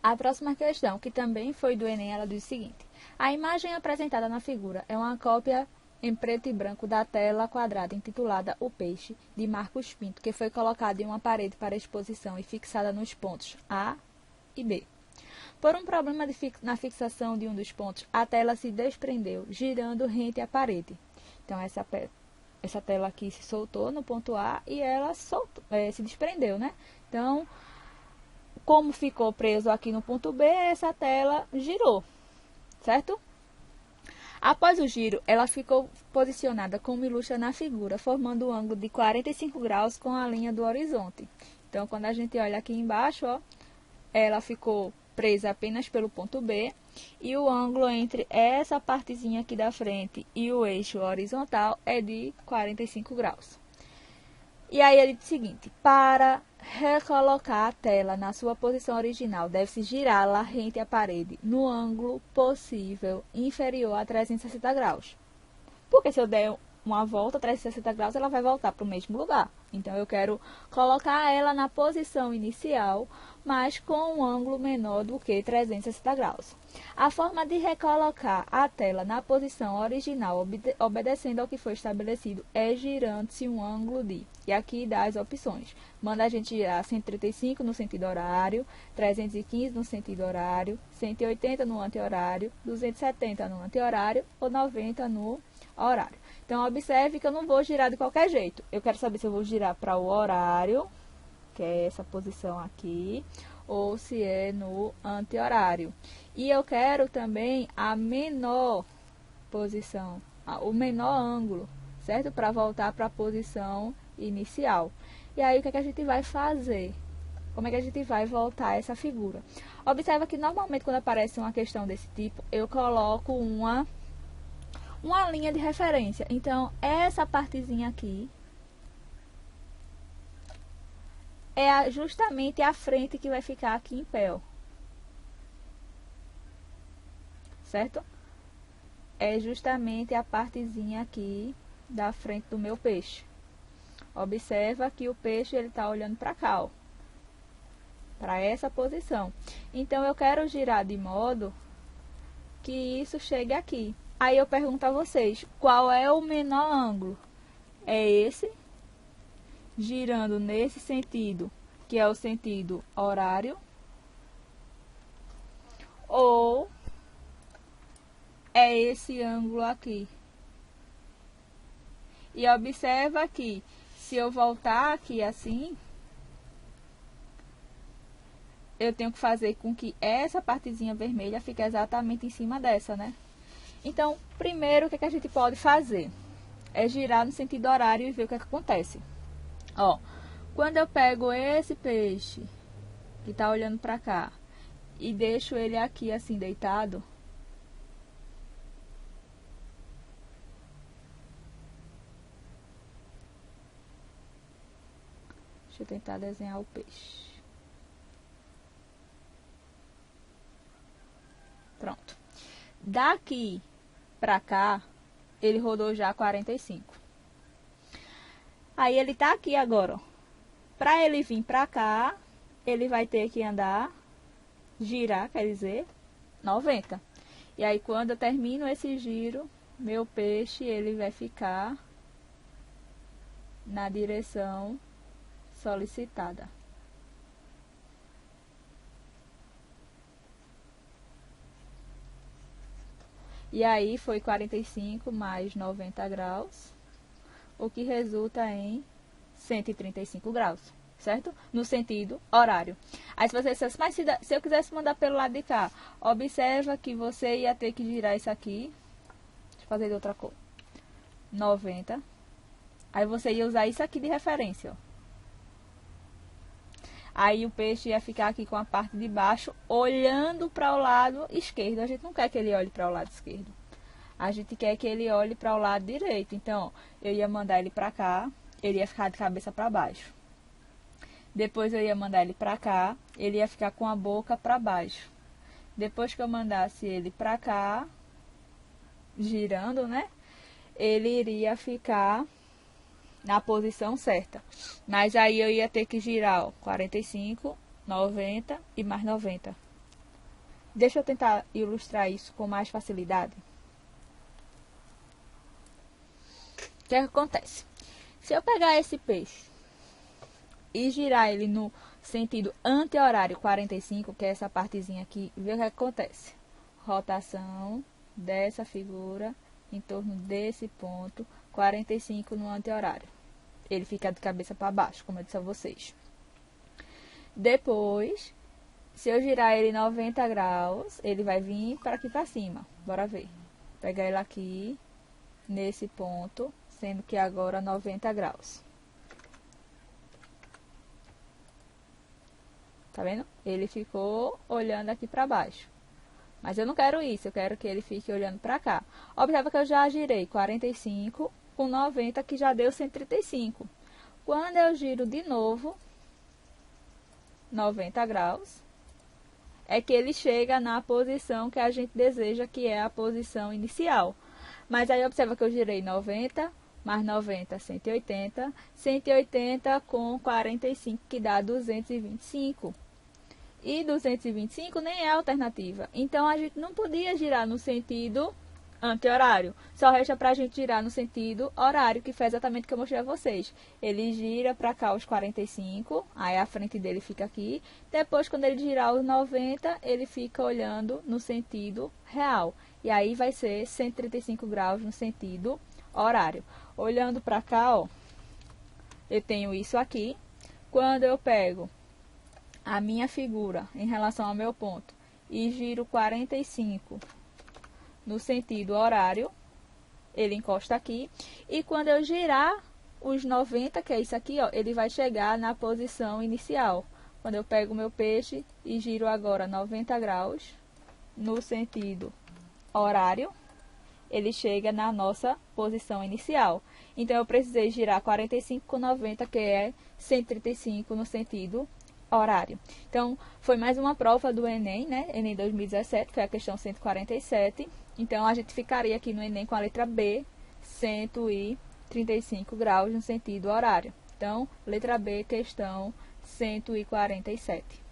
A próxima questão, que também foi do Enem, ela diz o seguinte: a imagem apresentada na figura é uma cópia em preto e branco da tela quadrada intitulada O Peixe, de Marcos Pinto, que foi colocada em uma parede para exposição e fixada nos pontos A e B. Por um problema na fixação de um dos pontos, a tela se desprendeu, girando rente à parede. Então, essa tela aqui se soltou no ponto A e ela se desprendeu, né? Então, como ficou preso aqui no ponto B, essa tela girou, certo? Após o giro, ela ficou posicionada como ilustra na figura, formando um ângulo de 45 graus com a linha do horizonte. Então, quando a gente olha aqui embaixo, ó, ela ficou presa apenas pelo ponto B, e o ângulo entre essa partezinha aqui da frente e o eixo horizontal é de 45 graus. E aí ele diz o seguinte: para recolocar a tela na sua posição original, deve-se girá-la rente à parede, no ângulo possível inferior a 360 graus. Porque se eu der uma volta 360 graus, ela vai voltar para o mesmo lugar. Então, eu quero colocar ela na posição inicial, mas com um ângulo menor do que 360 graus. A forma de recolocar a tela na posição original, obedecendo ao que foi estabelecido, é girando-se um ângulo de... E aqui dá as opções. Manda a gente girar 135 no sentido horário, 315 no sentido horário, 180 no anti-horário, 270 no anti-horário ou 90 no horário. Então, observe que eu não vou girar de qualquer jeito. Eu quero saber se eu vou girar para o horário, que é essa posição aqui, ou se é no anti-horário. E eu quero também a menor posição, o menor ângulo, certo? Para voltar para a posição inicial. E aí, o que é que a gente vai fazer? Como é que a gente vai voltar essa figura? Observa que, normalmente, quando aparece uma questão desse tipo, eu coloco uma linha de referência. Então, essa partezinha aqui é justamente a frente que vai ficar aqui em pé, ó. Certo? É justamente a partezinha aqui da frente do meu peixe. Observa que o peixe ele está olhando para cá, ó, para essa posição. Então, eu quero girar de modo que isso chegue aqui. Aí eu pergunto a vocês, qual é o menor ângulo? É esse, girando nesse sentido, que é o sentido horário, ou é esse ângulo aqui? E observa que, se eu voltar aqui assim, eu tenho que fazer com que essa partezinha vermelha fique exatamente em cima dessa, né? Então, primeiro, o que a gente pode fazer? É girar no sentido horário e ver o que acontece. Ó, quando eu pego esse peixe, que está olhando para cá, e deixo ele aqui assim, deitado, deixa eu tentar desenhar o peixe. Pronto. Daqui para cá, ele rodou já 45. Aí ele tá aqui agora, ó. Para ele vir para cá, ele vai ter que andar, girar, quer dizer, 90. E aí quando eu termino esse giro, meu peixe ele vai ficar na direção solicitada. E aí foi 45 mais 90 graus, o que resulta em 135 graus, certo? No sentido horário. Aí se você dissesse, mas se eu quisesse mandar pelo lado de cá, observa que você ia ter que girar isso aqui. Deixa eu fazer de outra cor. 90. Aí você ia usar isso aqui de referência, ó. Aí o peixe ia ficar aqui com a parte de baixo, olhando para o lado esquerdo. A gente não quer que ele olhe para o lado esquerdo. A gente quer que ele olhe para o lado direito. Então, eu ia mandar ele para cá, ele ia ficar de cabeça para baixo. Depois eu ia mandar ele para cá, ele ia ficar com a boca para baixo. Depois que eu mandasse ele para cá, girando, né? Ele iria ficar na posição certa. Mas aí eu ia ter que girar, ó, 45, 90 e mais 90. Deixa eu tentar ilustrar isso com mais facilidade. O que acontece? Se eu pegar esse peixe e girar ele no sentido anti-horário 45, que é essa partezinha aqui, vê o que acontece. Rotação dessa figura em torno desse ponto, 45 no anti-horário. Ele fica de cabeça para baixo, como eu disse a vocês. Depois, se eu girar ele 90 graus, ele vai vir para aqui para cima. Bora ver. Pegar ele aqui, nesse ponto, sendo que agora 90 graus. Tá vendo? Ele ficou olhando aqui para baixo. Mas eu não quero isso, eu quero que ele fique olhando para cá. Observa que eu já girei 45 com 90, que já deu 135. Quando eu giro de novo 90 graus, é que ele chega na posição que a gente deseja, que é a posição inicial. Mas aí observa que eu girei 90, mais 90, 180. 180 com 45, que dá 225. E 225 nem é alternativa. Então, a gente não podia girar no sentido anti-horário. Só resta para a gente girar no sentido horário, que foi exatamente o que eu mostrei a vocês. Ele gira para cá os 45, aí a frente dele fica aqui. Depois, quando ele girar os 90, ele fica olhando no sentido real. E aí vai ser 135 graus no sentido horário. Olhando para cá, ó, eu tenho isso aqui. Quando eu pego a minha figura em relação ao meu ponto e giro 45 no sentido horário, ele encosta aqui. E quando eu girar os 90, que é isso aqui, ó, ele vai chegar na posição inicial. Quando eu pego o meu peixe e giro agora 90 graus no sentido horário, ele chega na nossa posição inicial. Então, eu precisei girar 45 com 90, que é 135 no sentido horário. Então, foi mais uma prova do Enem, né? Enem 2017, foi a questão 147. Então, a gente ficaria aqui no Enem com a letra B, 135 graus no sentido horário. Então, letra B, questão 147.